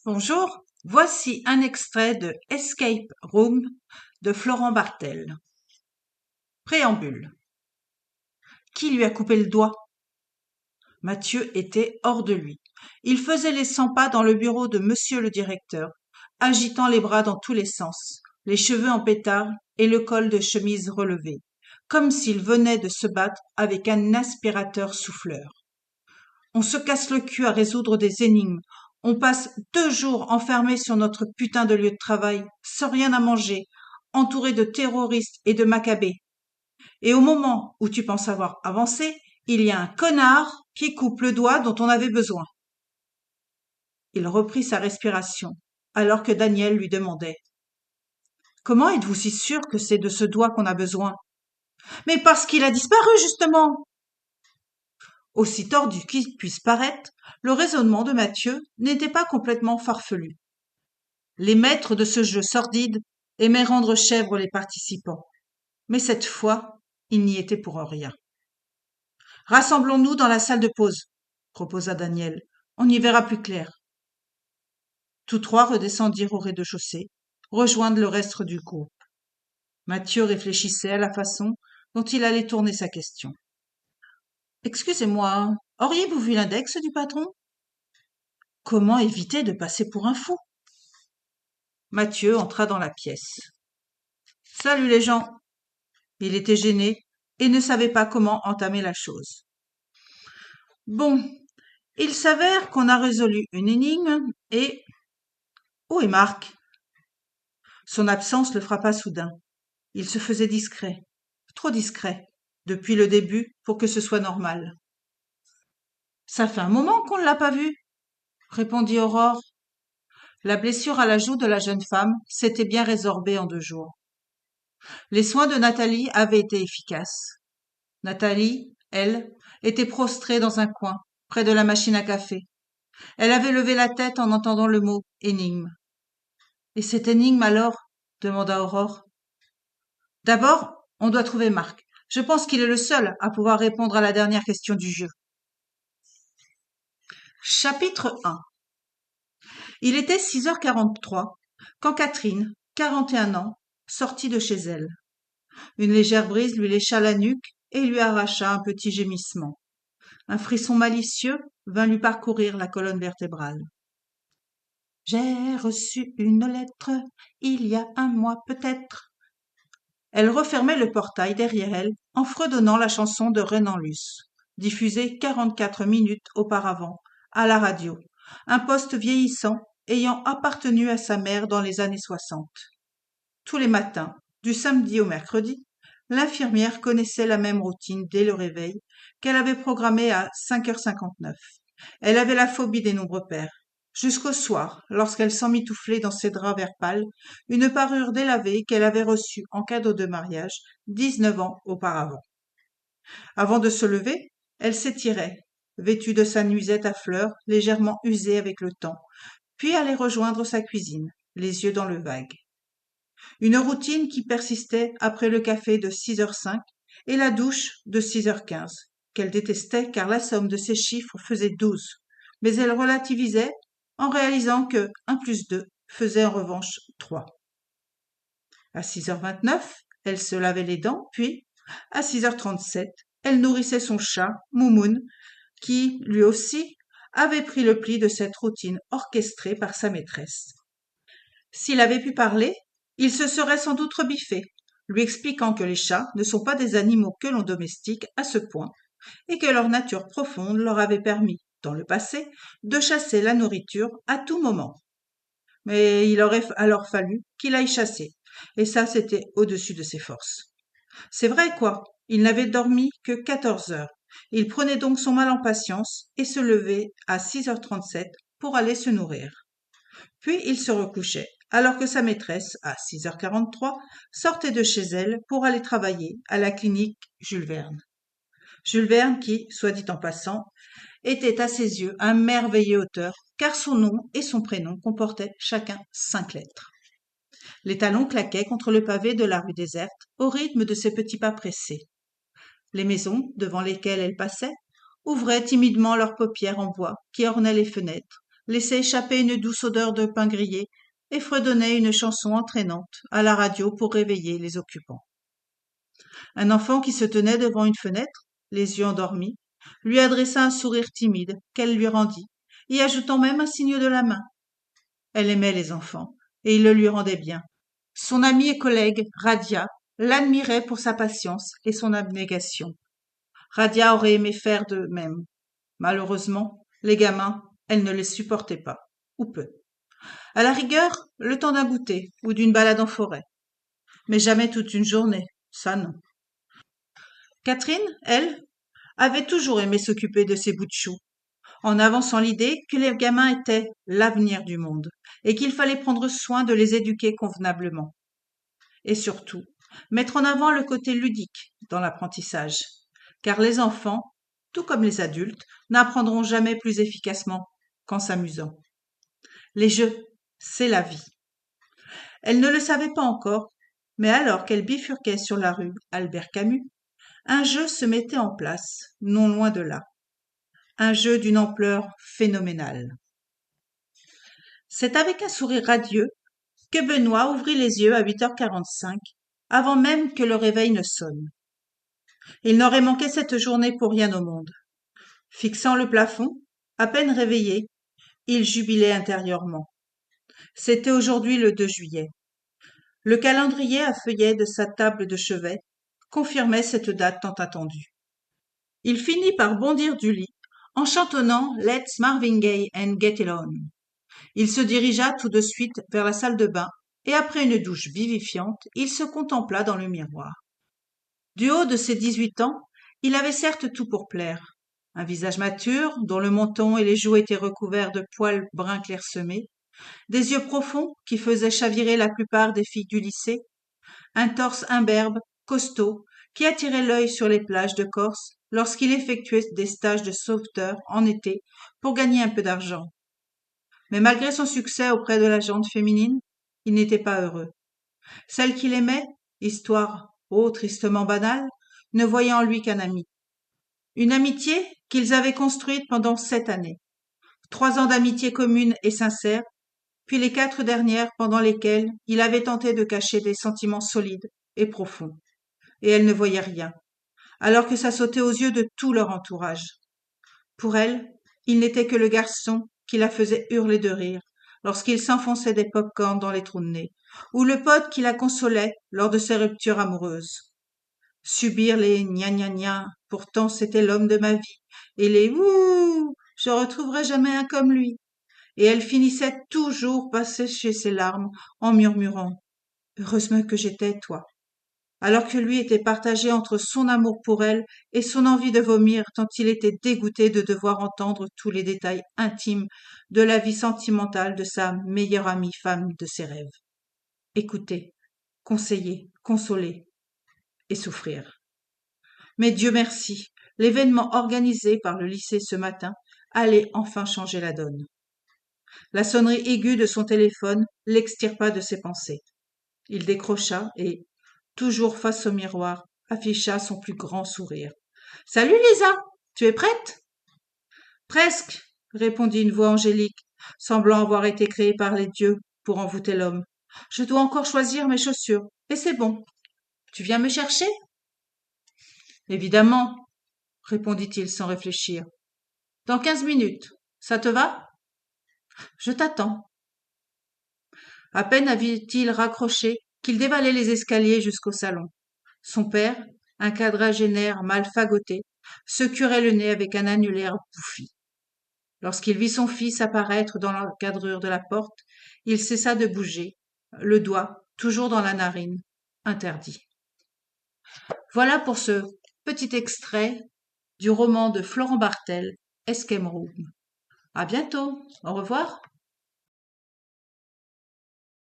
Bonjour, voici un extrait de Escape Room de Florent Bartel. Préambule. Qui lui a coupé le doigt? Mathieu était hors de lui. Il faisait les 100 pas dans le bureau de monsieur le directeur, agitant les bras dans tous les sens, les cheveux en pétard et le col de chemise relevé, comme s'il venait de se battre avec un aspirateur souffleur. On se casse le cul à résoudre des énigmes. On passe 2 jours enfermés sur notre putain de lieu de travail, sans rien à manger, entourés de terroristes et de macabées. Et au moment où tu penses avoir avancé, il y a un connard qui coupe le doigt dont on avait besoin. Il reprit sa respiration, alors que Daniel lui demandait. Comment êtes-vous si sûr que c'est de ce doigt qu'on a besoin? Mais parce qu'il a disparu, justement! Aussi tordu qu'il puisse paraître, le raisonnement de Mathieu n'était pas complètement farfelu. Les maîtres de ce jeu sordide aimaient rendre chèvres les participants, mais cette fois, ils n'y étaient pour rien. Rassemblons-nous dans la salle de pause, proposa Daniel. On y verra plus clair. Tous trois redescendirent au rez-de-chaussée, rejoindre le reste du groupe. Mathieu réfléchissait à la façon dont il allait tourner sa question. Excusez-moi, auriez-vous vu l'index du patron? Comment éviter de passer pour un fou? Mathieu entra dans la pièce. Salut les gens! Il était gêné et ne savait pas comment entamer la chose. Bon, il s'avère qu'on a résolu une énigme et... Où est Marc? Son absence le frappa soudain. Il se faisait discret, trop discret, depuis le début pour que ce soit normal. Ça fait un moment qu'on ne l'a pas vu, répondit Aurore. La blessure à la joue de la jeune femme s'était bien résorbée en 2 jours. Les soins de Nathalie avaient été efficaces. Nathalie, elle, était prostrée dans un coin, près de la machine à café. Elle avait levé la tête en entendant le mot énigme. Et cette énigme alors? Demanda Aurore. D'abord, on doit trouver Marc. Je pense qu'il est le seul à pouvoir répondre à la dernière question du jeu. Chapitre 1. Il était 6h43 quand Catherine, 41 ans, sortit de chez elle. Une légère brise lui lécha la nuque et lui arracha un petit gémissement. Un frisson malicieux vint lui parcourir la colonne vertébrale. J'ai reçu une lettre, il y a un mois peut-être. Elle refermait le portail derrière elle en fredonnant la chanson de Renan Luce, diffusée 44 minutes auparavant, à la radio, un poste vieillissant ayant appartenu à sa mère dans les années 60. Tous les matins, du samedi au mercredi, l'infirmière connaissait la même routine dès le réveil qu'elle avait programmée à 5h59. Elle avait la phobie des nombres pairs. Jusqu'au soir, lorsqu'elle s'emmitouflait dans ses draps vert pâle, une parure délavée qu'elle avait reçue en cadeau de mariage 19 ans auparavant. Avant de se lever, elle s'étirait, vêtue de sa nuisette à fleurs légèrement usée avec le temps, puis allait rejoindre sa cuisine, les yeux dans le vague. Une routine qui persistait après le café de 6h05 et la douche de 6h15, qu'elle détestait car la somme de ces chiffres faisait 12, mais elle relativisait en réalisant que 1 plus 2 faisait en revanche 3. À 6h29, elle se lavait les dents, puis, à 6h37, elle nourrissait son chat, Moumoun, qui, lui aussi, avait pris le pli de cette routine orchestrée par sa maîtresse. S'il avait pu parler, il se serait sans doute rebiffé, lui expliquant que les chats ne sont pas des animaux que l'on domestique à ce point, et que leur nature profonde leur avait permis, dans le passé, de chasser la nourriture à tout moment. Mais il aurait alors fallu qu'il aille chasser, et ça c'était au-dessus de ses forces. C'est vrai quoi, il n'avait dormi que 14 heures. Il prenait donc son mal en patience et se levait à 6h37 pour aller se nourrir. Puis il se recouchait, alors que sa maîtresse, à 6h43, sortait de chez elle pour aller travailler à la clinique Jules Verne. Jules Verne qui, soit dit en passant, était à ses yeux un merveilleux auteur, car son nom et son prénom comportaient chacun 5 lettres. Les talons claquaient contre le pavé de la rue déserte au rythme de ses petits pas pressés. Les maisons, devant lesquelles elle passait, ouvraient timidement leurs paupières en bois qui ornaient les fenêtres, laissait échapper une douce odeur de pain grillé et fredonnait une chanson entraînante à la radio pour réveiller les occupants. Un enfant qui se tenait devant une fenêtre, les yeux endormis, lui adressa un sourire timide qu'elle lui rendit, y ajoutant même un signe de la main. Elle aimait les enfants, et il le lui rendait bien. Son ami et collègue, Radia, l'admirait pour sa patience et son abnégation. Radia aurait aimé faire de même. Malheureusement, les gamins, elle ne les supportait pas, ou peu. À la rigueur, le temps d'un goûter ou d'une balade en forêt. Mais jamais toute une journée, ça non. Catherine, elle, avait toujours aimé s'occuper de ses bouts de chou, en avançant l'idée que les gamins étaient l'avenir du monde et qu'il fallait prendre soin de les éduquer convenablement. Et surtout, mettre en avant le côté ludique dans l'apprentissage, car les enfants, tout comme les adultes, n'apprendront jamais plus efficacement qu'en s'amusant. Les jeux, c'est la vie. Elle ne le savait pas encore, mais alors qu'elle bifurquait sur la rue Albert Camus, un jeu se mettait en place, non loin de là. Un jeu d'une ampleur phénoménale. C'est avec un sourire radieux que Benoît ouvrit les yeux à 8h45, avant même que le réveil ne sonne. Il n'aurait manqué cette journée pour rien au monde. Fixant le plafond, à peine réveillé, il jubilait intérieurement. C'était aujourd'hui le 2 juillet. Le calendrier à feuillet de sa table de chevet confirmait cette date tant attendue. Il finit par bondir du lit, en chantonnant Let's Marvin Gaye and Get It On. Il se dirigea tout de suite vers la salle de bain, et après une douche vivifiante, il se contempla dans le miroir. Du haut de ses 18 ans, il avait certes tout pour plaire. Un visage mature, dont le menton et les joues étaient recouverts de poils bruns clairsemés, des yeux profonds qui faisaient chavirer la plupart des filles du lycée, un torse imberbe, costaud, qui attirait l'œil sur les plages de Corse lorsqu'il effectuait des stages de sauveteur en été pour gagner un peu d'argent. Mais malgré son succès auprès de la gente féminine, il n'était pas heureux. Celle qu'il aimait, histoire tristement banale, ne voyait en lui qu'un ami. Une amitié qu'ils avaient construite pendant 7 années. 3 ans d'amitié commune et sincère, puis les 4 dernières pendant lesquelles il avait tenté de cacher des sentiments solides et profonds. Et elle ne voyait rien, alors que ça sautait aux yeux de tout leur entourage. Pour elle, il n'était que le garçon qui la faisait hurler de rire lorsqu'il s'enfonçait des pop-corns dans les trous de nez, ou le pote qui la consolait lors de ses ruptures amoureuses. Subir les gna, pourtant c'était l'homme de ma vie, et les ouh, je retrouverai jamais un comme lui. Et elle finissait toujours par sécher ses larmes en murmurant « Heureusement que j'étais toi », alors que lui était partagé entre son amour pour elle et son envie de vomir tant il était dégoûté de devoir entendre tous les détails intimes de la vie sentimentale de sa meilleure amie femme de ses rêves. Écouter, conseiller, consoler et souffrir. Mais Dieu merci, l'événement organisé par le lycée ce matin allait enfin changer la donne. La sonnerie aiguë de son téléphone l'extirpa de ses pensées. Il décrocha et, toujours face au miroir, afficha son plus grand sourire. « Salut Lisa, tu es prête ?»« Presque, » répondit une voix angélique, semblant avoir été créée par les dieux pour envoûter l'homme. « Je dois encore choisir mes chaussures, et c'est bon. Tu viens me chercher ?»« Évidemment, » répondit-il sans réfléchir. « Dans 15 minutes, ça te va ? Je t'attends. » À peine avait-il raccroché qu'il dévalait les escaliers jusqu'au salon. Son père, un quadragénaire mal fagoté, se curait le nez avec un annulaire bouffi. Lorsqu'il vit son fils apparaître dans l'encadrure de la porte, il cessa de bouger, le doigt toujours dans la narine, interdit. Voilà pour ce petit extrait du roman de Florent Barthel, Escape Room. À bientôt, au revoir.